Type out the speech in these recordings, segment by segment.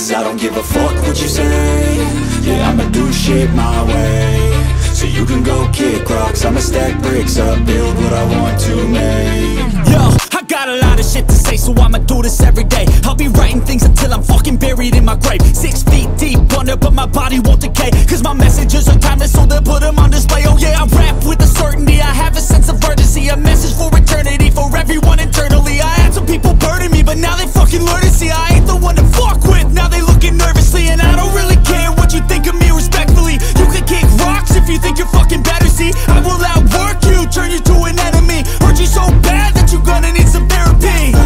Cause I don't give a fuck what you say. Yeah, I'ma do shit my way. So you can go kick rocks, I'ma stack bricks up, build what I want to make. Yo, I got a lot of shit to say, so I'ma do this every day. I'll be writing things until I'm fucking buried in my grave. 6 feet deep under, but my body won't decay. Cause my messages are timeless, so they'll put them on display. Oh yeah, I rap with a certainty, I have a sense of urgency. A message for eternity, for everyone internally. I had some people burning me, but now they fucking learn to see I ain't the one to fuck with, now they looking nervously. And I don't really care what you think of me, respectfully. You can kick rocks if you think you're fucking better, see. I will outwork you, turn you to an enemy. Hurt you so bad that you're gonna need some therapy.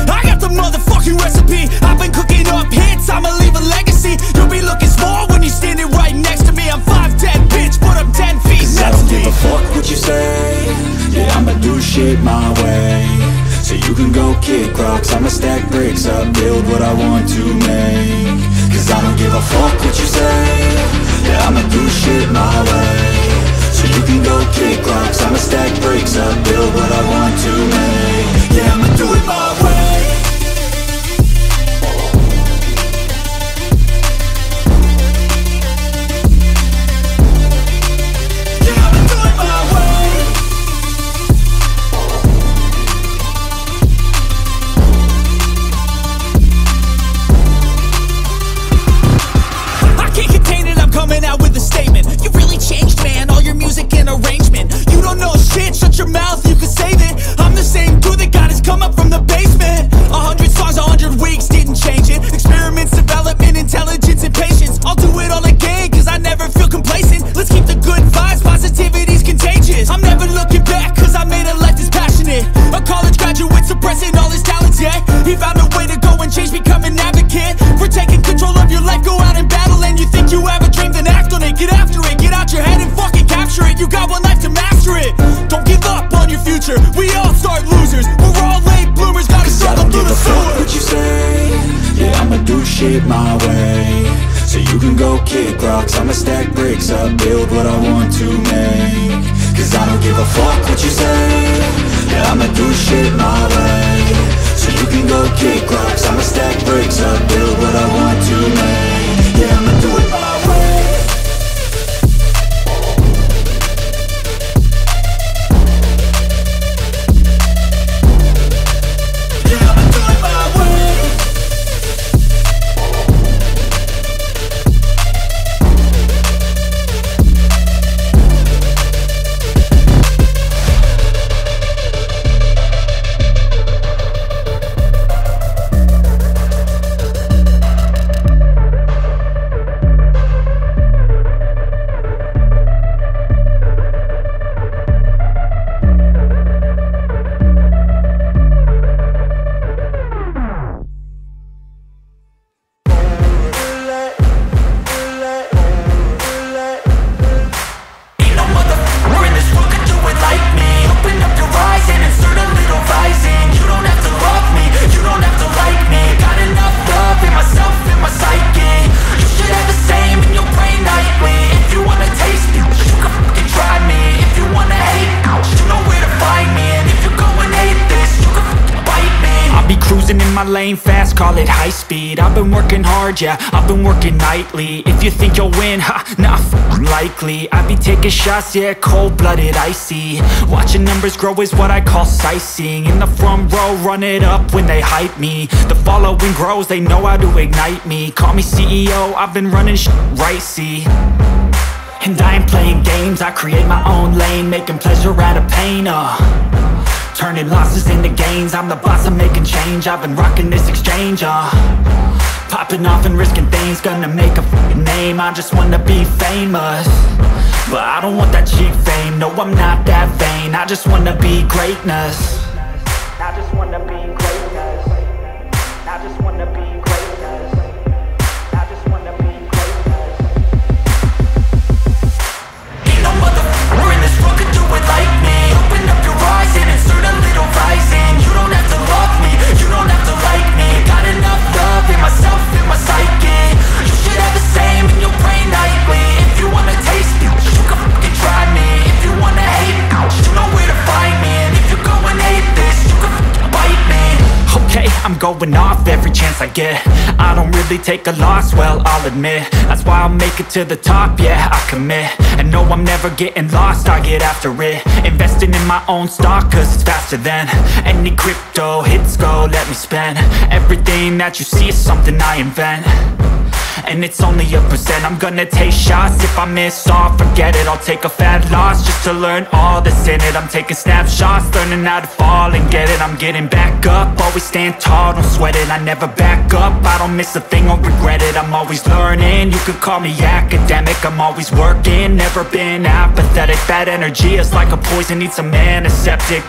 I got the motherfucking recipe. I've been cooking up hits, I'ma leave a legacy. You'll be looking small when you're standing right next to me. I'm 5'10", bitch, but I'm 10 feet next to me. I don't give a fuck what you say. Yeah, I'ma do shit my way. So you can go kick rocks, I'ma stack bricks up, build what I want to make. Cause I don't give a fuck what you say. Yeah, I'ma do shit my way. So you can go kick rocks, I'ma stack bricks up, build what I want to make. Yeah, I'ma do it my way. Coming out with a statement. You really changed, man, all your music and arrangement. You don't know shit, shut your mouth, you can save it. I'm the same dude that got his come up from the basement. 100 songs, 100 weeks, didn't change it. Experiments, development, intelligence, and patience. I'll do it all again, cause I never feel complacent. Let's keep the good vibes, positivity's contagious. I'm never looking back, cause I made a life that's passionate. A college graduate suppressing all his talents, yeah. He found a way to go and change, become an advocate. For taking control of your life, go out and battle. And you think you have a dream, then act on it. Get after it, get out your head and fucking capture it. You got one life to master it. Don't give up on your future, we all start losers. We're all late bloomers, gotta struggle through the sewer. What you say? Yeah, I'ma do shit my way. So you can go kick rocks, I'ma stack bricks up, build what I want to make. Cause I don't give a fuck what you say. Yeah, I'ma do shit my way. So you can go kick rocks, I'ma stack bricks up, build what I want to make. Yeah, I'ma do it my way. Lane fast, call it high speed. I've been working hard, yeah, I've been working nightly. If you think you'll win, ha, not likely. I be taking shots, yeah, cold-blooded, icy. Watching numbers grow is what I call sightseeing. In the front row, run it up when they hype me. The following grows, they know how to ignite me. Call me CEO, I've been running shit right, see. And I ain't playing games, I create my own lane, making pleasure out of pain, turning losses into gains. I'm the boss, I'm making change. I've been rocking this exchange, popping off and risking things. Gonna make a f***ing name. I just wanna be famous, but I don't want that cheap fame. No, I'm not that vain. I just wanna be greatness. I just wanna be greatness. I just wanna be greatness. I just wanna be greatness. Ain't no motherfucker in this world could do it like me. Open up your eyes and insert a little rising. You don't have to love me, you don't have to like me. Got enough love in myself, in my psyche. You should have the same in your brain nightly. If you wanna taste it, you can fucking try me. If you wanna hate, you know where to find me. And if you're going hate I'm going off every chance I get. I don't really take a loss, well, I'll admit. That's why I'll make it to the top, yeah, I commit. And no, I'm never getting lost, I get after it. Investing in my own stock, cause it's faster than any crypto hits go, let me spend. Everything that you see is something I invent, and it's only a percent. I'm gonna take shots, if I miss all, forget it. I'll take a fat loss just to learn all that's in it. I'm taking snapshots, learning how to fall and get it. I'm getting back up, always stand tall, don't sweat it. I never back up, I don't miss a thing or regret it. I'm always learning, you could call me academic. I'm always working, never been apathetic. Bad energy is like a poison, needs some antiseptic.